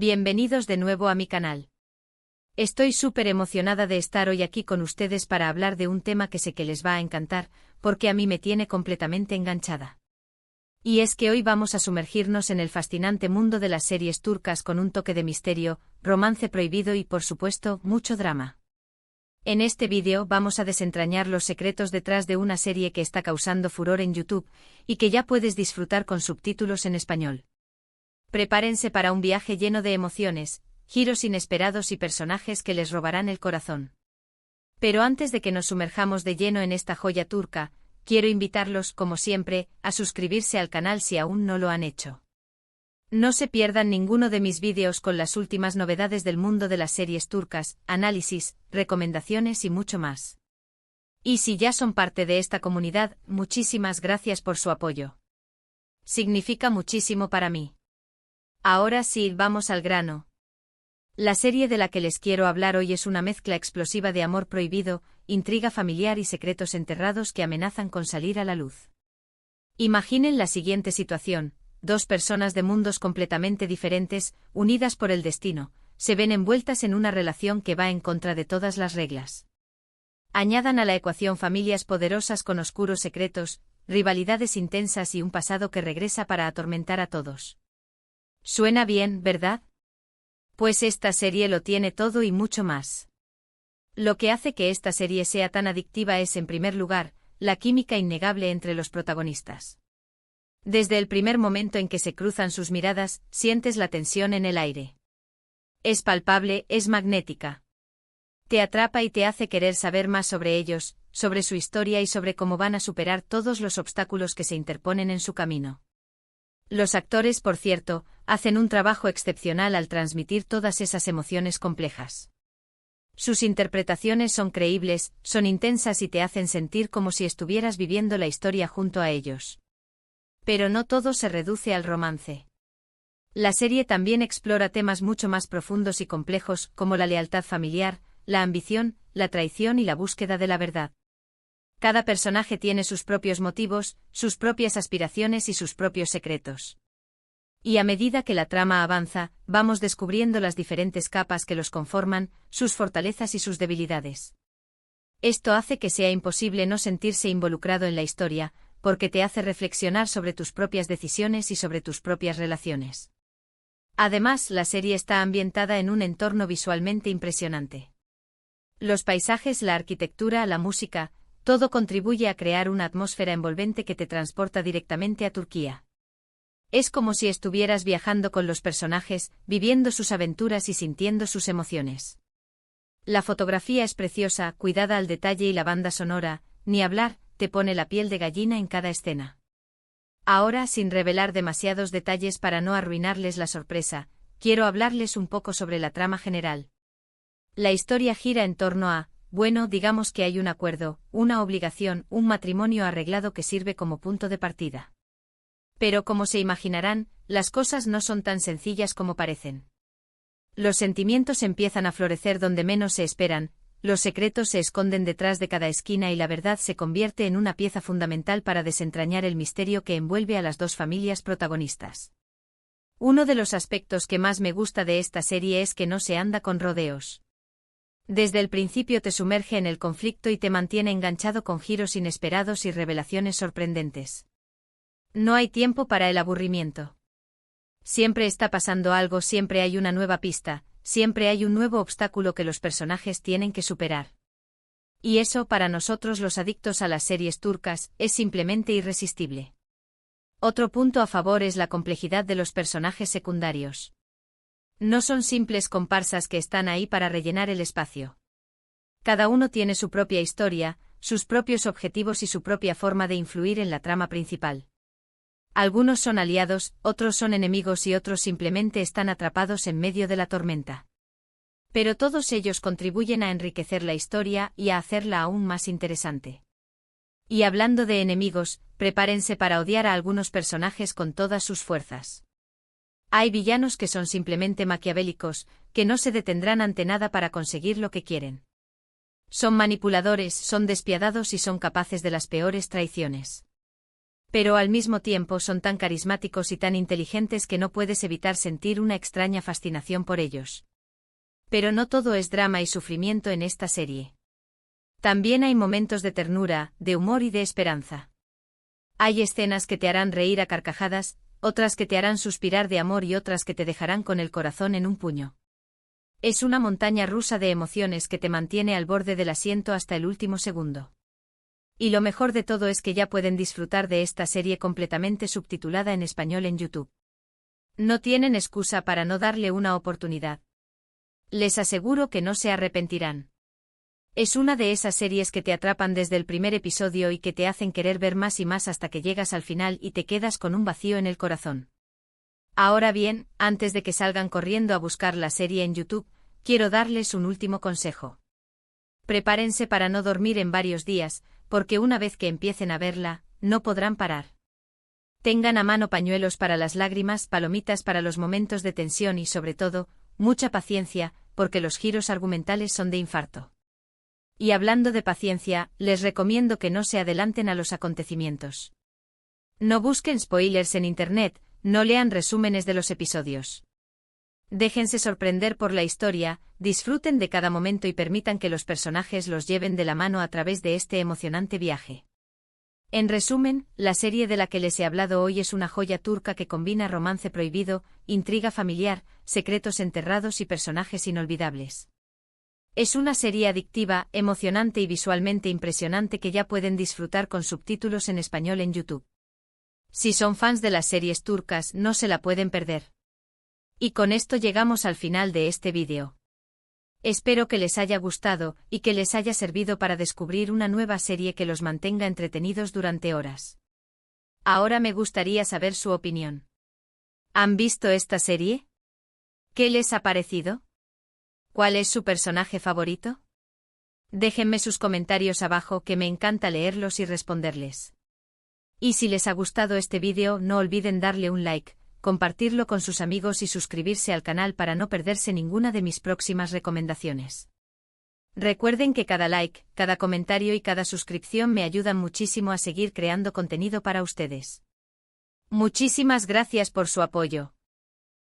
Bienvenidos de nuevo a mi canal. Estoy súper emocionada de estar hoy aquí con ustedes para hablar de un tema que sé que les va a encantar, porque a mí me tiene completamente enganchada. Y es que hoy vamos a sumergirnos en el fascinante mundo de las series turcas con un toque de misterio, romance prohibido y por supuesto, mucho drama. En este vídeo vamos a desentrañar los secretos detrás de una serie que está causando furor en YouTube, y que ya puedes disfrutar con subtítulos en español. Prepárense para un viaje lleno de emociones, giros inesperados y personajes que les robarán el corazón. Pero antes de que nos sumerjamos de lleno en esta joya turca, quiero invitarlos, como siempre, a suscribirse al canal si aún no lo han hecho. No se pierdan ninguno de mis vídeos con las últimas novedades del mundo de las series turcas, análisis, recomendaciones y mucho más. Y si ya son parte de esta comunidad, muchísimas gracias por su apoyo. Significa muchísimo para mí. Ahora sí, vamos al grano. La serie de la que les quiero hablar hoy es una mezcla explosiva de amor prohibido, intriga familiar y secretos enterrados que amenazan con salir a la luz. Imaginen la siguiente situación: dos personas de mundos completamente diferentes, unidas por el destino, se ven envueltas en una relación que va en contra de todas las reglas. Añadan a la ecuación familias poderosas con oscuros secretos, rivalidades intensas y un pasado que regresa para atormentar a todos. Suena bien, ¿verdad? Pues esta serie lo tiene todo y mucho más. Lo que hace que esta serie sea tan adictiva es, en primer lugar, la química innegable entre los protagonistas. Desde el primer momento en que se cruzan sus miradas, sientes la tensión en el aire. Es palpable, es magnética. Te atrapa y te hace querer saber más sobre ellos, sobre su historia y sobre cómo van a superar todos los obstáculos que se interponen en su camino. Los actores, por cierto, hacen un trabajo excepcional al transmitir todas esas emociones complejas. Sus interpretaciones son creíbles, son intensas y te hacen sentir como si estuvieras viviendo la historia junto a ellos. Pero no todo se reduce al romance. La serie también explora temas mucho más profundos y complejos, como la lealtad familiar, la ambición, la traición y la búsqueda de la verdad. Cada personaje tiene sus propios motivos, sus propias aspiraciones y sus propios secretos. Y a medida que la trama avanza, vamos descubriendo las diferentes capas que los conforman, sus fortalezas y sus debilidades. Esto hace que sea imposible no sentirse involucrado en la historia, porque te hace reflexionar sobre tus propias decisiones y sobre tus propias relaciones. Además, la serie está ambientada en un entorno visualmente impresionante. Los paisajes, la arquitectura, la música, todo contribuye a crear una atmósfera envolvente que te transporta directamente a Turquía. Es como si estuvieras viajando con los personajes, viviendo sus aventuras y sintiendo sus emociones. La fotografía es preciosa, cuidada al detalle, y la banda sonora, ni hablar, te pone la piel de gallina en cada escena. Ahora, sin revelar demasiados detalles para no arruinarles la sorpresa, quiero hablarles un poco sobre la trama general. La historia gira en torno a, bueno, digamos que hay un acuerdo, una obligación, un matrimonio arreglado que sirve como punto de partida. Pero como se imaginarán, las cosas no son tan sencillas como parecen. Los sentimientos empiezan a florecer donde menos se esperan, los secretos se esconden detrás de cada esquina y la verdad se convierte en una pieza fundamental para desentrañar el misterio que envuelve a las dos familias protagonistas. Uno de los aspectos que más me gusta de esta serie es que no se anda con rodeos. Desde el principio te sumerge en el conflicto y te mantiene enganchado con giros inesperados y revelaciones sorprendentes. No hay tiempo para el aburrimiento. Siempre está pasando algo, siempre hay una nueva pista, siempre hay un nuevo obstáculo que los personajes tienen que superar. Y eso, para nosotros los adictos a las series turcas, es simplemente irresistible. Otro punto a favor es la complejidad de los personajes secundarios. No son simples comparsas que están ahí para rellenar el espacio. Cada uno tiene su propia historia, sus propios objetivos y su propia forma de influir en la trama principal. Algunos son aliados, otros son enemigos y otros simplemente están atrapados en medio de la tormenta. Pero todos ellos contribuyen a enriquecer la historia y a hacerla aún más interesante. Y hablando de enemigos, prepárense para odiar a algunos personajes con todas sus fuerzas. Hay villanos que son simplemente maquiavélicos, que no se detendrán ante nada para conseguir lo que quieren. Son manipuladores, son despiadados y son capaces de las peores traiciones. Pero al mismo tiempo son tan carismáticos y tan inteligentes que no puedes evitar sentir una extraña fascinación por ellos. Pero no todo es drama y sufrimiento en esta serie. También hay momentos de ternura, de humor y de esperanza. Hay escenas que te harán reír a carcajadas, otras que te harán suspirar de amor y otras que te dejarán con el corazón en un puño. Es una montaña rusa de emociones que te mantiene al borde del asiento hasta el último segundo. Y lo mejor de todo es que ya pueden disfrutar de esta serie completamente subtitulada en español en YouTube. No tienen excusa para no darle una oportunidad. Les aseguro que no se arrepentirán. Es una de esas series que te atrapan desde el primer episodio y que te hacen querer ver más y más hasta que llegas al final y te quedas con un vacío en el corazón. Ahora bien, antes de que salgan corriendo a buscar la serie en YouTube, quiero darles un último consejo. Prepárense para no dormir en varios días, porque una vez que empiecen a verla, no podrán parar. Tengan a mano pañuelos para las lágrimas, palomitas para los momentos de tensión y sobre todo, mucha paciencia, porque los giros argumentales son de infarto. Y hablando de paciencia, les recomiendo que no se adelanten a los acontecimientos. No busquen spoilers en internet, no lean resúmenes de los episodios. Déjense sorprender por la historia, disfruten de cada momento y permitan que los personajes los lleven de la mano a través de este emocionante viaje. En resumen, la serie de la que les he hablado hoy es una joya turca que combina romance prohibido, intriga familiar, secretos enterrados y personajes inolvidables. Es una serie adictiva, emocionante y visualmente impresionante que ya pueden disfrutar con subtítulos en español en YouTube. Si son fans de las series turcas, no se la pueden perder. Y con esto llegamos al final de este vídeo. Espero que les haya gustado y que les haya servido para descubrir una nueva serie que los mantenga entretenidos durante horas. Ahora me gustaría saber su opinión. ¿Han visto esta serie? ¿Qué les ha parecido? ¿Cuál es su personaje favorito? Déjenme sus comentarios abajo que me encanta leerlos y responderles. Y si les ha gustado este vídeo no olviden darle un like, compartirlo con sus amigos y suscribirse al canal para no perderse ninguna de mis próximas recomendaciones. Recuerden que cada like, cada comentario y cada suscripción me ayudan muchísimo a seguir creando contenido para ustedes. Muchísimas gracias por su apoyo.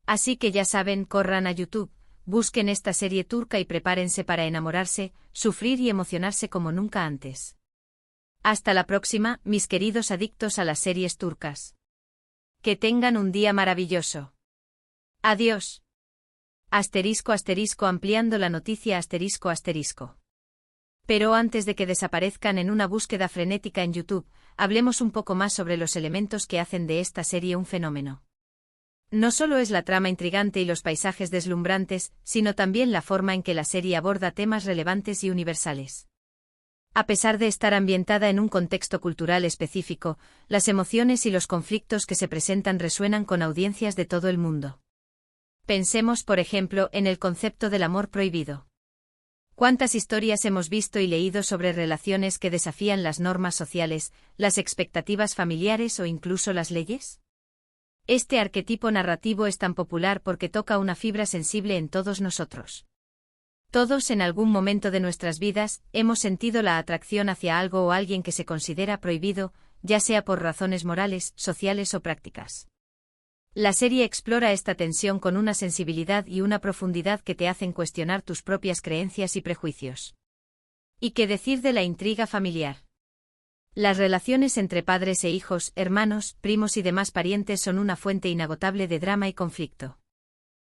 Así que ya saben, corran a YouTube, busquen esta serie turca y prepárense para enamorarse, sufrir y emocionarse como nunca antes. Hasta la próxima, mis queridos adictos a las series turcas. Que tengan un día maravilloso. Adiós. Ampliando la noticia ***. Pero antes de que desaparezcan en una búsqueda frenética en YouTube, hablemos un poco más sobre los elementos que hacen de esta serie un fenómeno. No solo es la trama intrigante y los paisajes deslumbrantes, sino también la forma en que la serie aborda temas relevantes y universales. A pesar de estar ambientada en un contexto cultural específico, las emociones y los conflictos que se presentan resuenan con audiencias de todo el mundo. Pensemos, por ejemplo, en el concepto del amor prohibido. ¿Cuántas historias hemos visto y leído sobre relaciones que desafían las normas sociales, las expectativas familiares o incluso las leyes? Este arquetipo narrativo es tan popular porque toca una fibra sensible en todos nosotros. Todos en algún momento de nuestras vidas hemos sentido la atracción hacia algo o alguien que se considera prohibido, ya sea por razones morales, sociales o prácticas. La serie explora esta tensión con una sensibilidad y una profundidad que te hacen cuestionar tus propias creencias y prejuicios. ¿Y qué decir de la intriga familiar? Las relaciones entre padres e hijos, hermanos, primos y demás parientes son una fuente inagotable de drama y conflicto.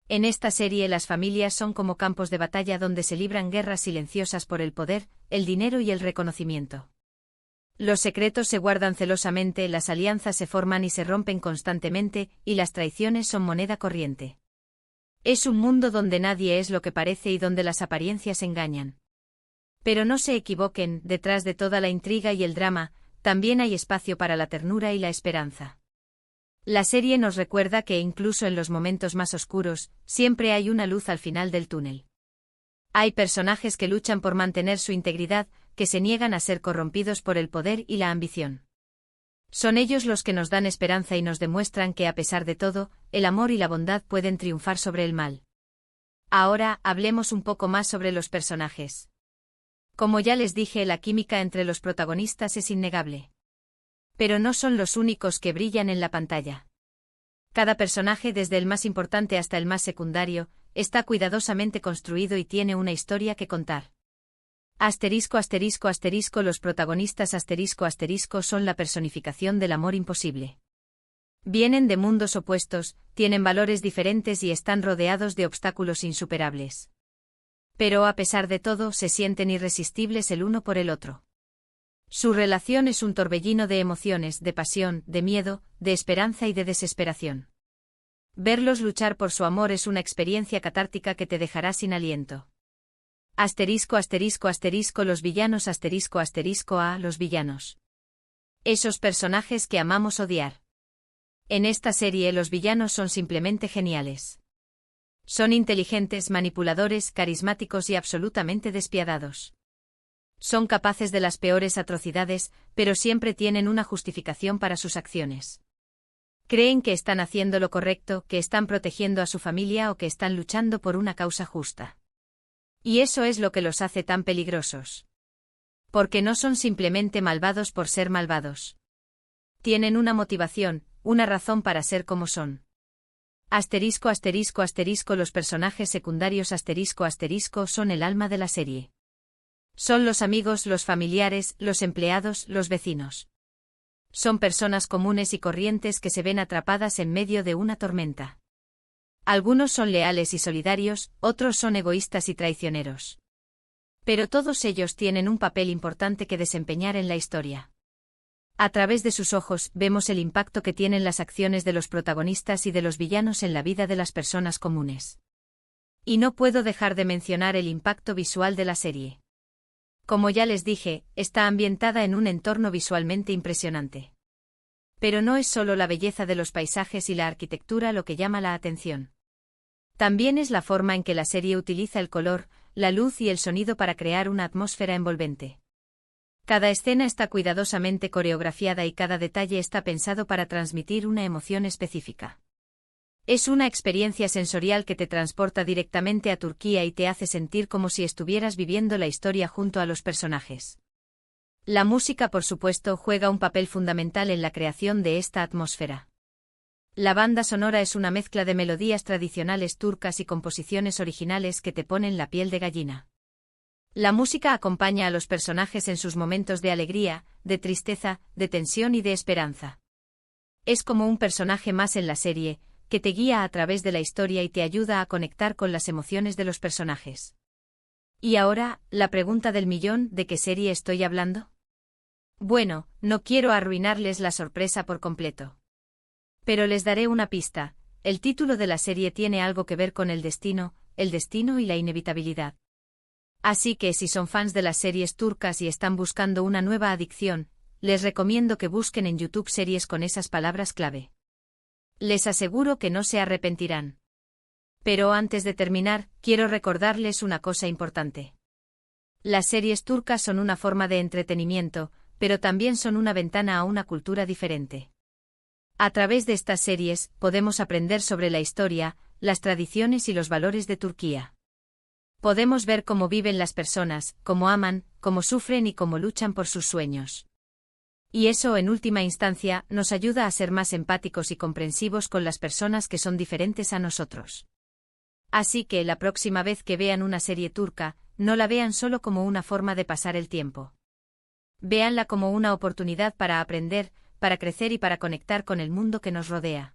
En esta serie las familias son como campos de batalla donde se libran guerras silenciosas por el poder, el dinero y el reconocimiento. Los secretos se guardan celosamente, las alianzas se forman y se rompen constantemente, y las traiciones son moneda corriente. Es un mundo donde nadie es lo que parece y donde las apariencias engañan. Pero no se equivoquen, detrás de toda la intriga y el drama, también hay espacio para la ternura y la esperanza. La serie nos recuerda que incluso en los momentos más oscuros, siempre hay una luz al final del túnel. Hay personajes que luchan por mantener su integridad, que se niegan a ser corrompidos por el poder y la ambición. Son ellos los que nos dan esperanza y nos demuestran que a pesar de todo, el amor y la bondad pueden triunfar sobre el mal. Ahora, hablemos un poco más sobre los personajes. Como ya les dije, la química entre los protagonistas es innegable. Pero no son los únicos que brillan en la pantalla. Cada personaje, desde el más importante hasta el más secundario, está cuidadosamente construido y tiene una historia que contar. Asterisco asterisco asterisco Los protagonistas asterisco asterisco son la personificación del amor imposible. Vienen de mundos opuestos, tienen valores diferentes y están rodeados de obstáculos insuperables. Pero a pesar de todo se sienten irresistibles el uno por el otro. Su relación es un torbellino de emociones, de pasión, de miedo, de esperanza y de desesperación. Verlos luchar por su amor es una experiencia catártica que te dejará sin aliento. Asterisco asterisco asterisco Los villanos asterisco asterisco a los villanos. Esos personajes que amamos odiar. En esta serie los villanos son simplemente geniales. Son inteligentes, manipuladores, carismáticos y absolutamente despiadados. Son capaces de las peores atrocidades, pero siempre tienen una justificación para sus acciones. Creen que están haciendo lo correcto, que están protegiendo a su familia o que están luchando por una causa justa. Y eso es lo que los hace tan peligrosos. Porque no son simplemente malvados por ser malvados. Tienen una motivación, una razón para ser como son. Asterisco asterisco asterisco Los personajes secundarios asterisco asterisco son el alma de la serie. Son los amigos, los familiares, los empleados, los vecinos. Son personas comunes y corrientes que se ven atrapadas en medio de una tormenta. Algunos son leales y solidarios, otros son egoístas y traicioneros. Pero todos ellos tienen un papel importante que desempeñar en la historia. A través de sus ojos vemos el impacto que tienen las acciones de los protagonistas y de los villanos en la vida de las personas comunes. Y no puedo dejar de mencionar el impacto visual de la serie. Como ya les dije, está ambientada en un entorno visualmente impresionante. Pero no es solo la belleza de los paisajes y la arquitectura lo que llama la atención. También es la forma en que la serie utiliza el color, la luz y el sonido para crear una atmósfera envolvente. Cada escena está cuidadosamente coreografiada y cada detalle está pensado para transmitir una emoción específica. Es una experiencia sensorial que te transporta directamente a Turquía y te hace sentir como si estuvieras viviendo la historia junto a los personajes. La música, por supuesto, juega un papel fundamental en la creación de esta atmósfera. La banda sonora es una mezcla de melodías tradicionales turcas y composiciones originales que te ponen la piel de gallina. La música acompaña a los personajes en sus momentos de alegría, de tristeza, de tensión y de esperanza. Es como un personaje más en la serie, que te guía a través de la historia y te ayuda a conectar con las emociones de los personajes. Y ahora, la pregunta del millón: ¿de qué serie estoy hablando? Bueno, no quiero arruinarles la sorpresa por completo. Pero les daré una pista: el título de la serie tiene algo que ver con el destino y la inevitabilidad. Así que si son fans de las series turcas y están buscando una nueva adicción, les recomiendo que busquen en YouTube series con esas palabras clave. Les aseguro que no se arrepentirán. Pero antes de terminar, quiero recordarles una cosa importante. Las series turcas son una forma de entretenimiento, pero también son una ventana a una cultura diferente. A través de estas series, podemos aprender sobre la historia, las tradiciones y los valores de Turquía. Podemos ver cómo viven las personas, cómo aman, cómo sufren y cómo luchan por sus sueños. Y eso, en última instancia, nos ayuda a ser más empáticos y comprensivos con las personas que son diferentes a nosotros. Así que la próxima vez que vean una serie turca, no la vean solo como una forma de pasar el tiempo. Véanla como una oportunidad para aprender, para crecer y para conectar con el mundo que nos rodea.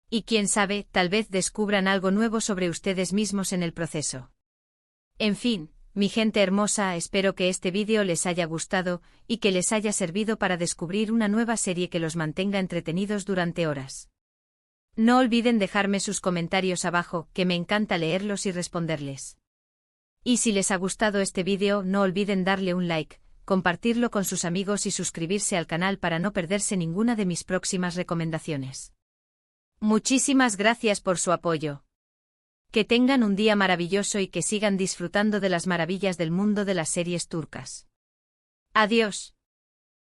Y quién sabe, tal vez descubran algo nuevo sobre ustedes mismos en el proceso. En fin, mi gente hermosa, espero que este vídeo les haya gustado y que les haya servido para descubrir una nueva serie que los mantenga entretenidos durante horas. No olviden dejarme sus comentarios abajo, que me encanta leerlos y responderles. Y si les ha gustado este vídeo, no olviden darle un like, compartirlo con sus amigos y suscribirse al canal para no perderse ninguna de mis próximas recomendaciones. Muchísimas gracias por su apoyo. Que tengan un día maravilloso y que sigan disfrutando de las maravillas del mundo de las series turcas. Adiós.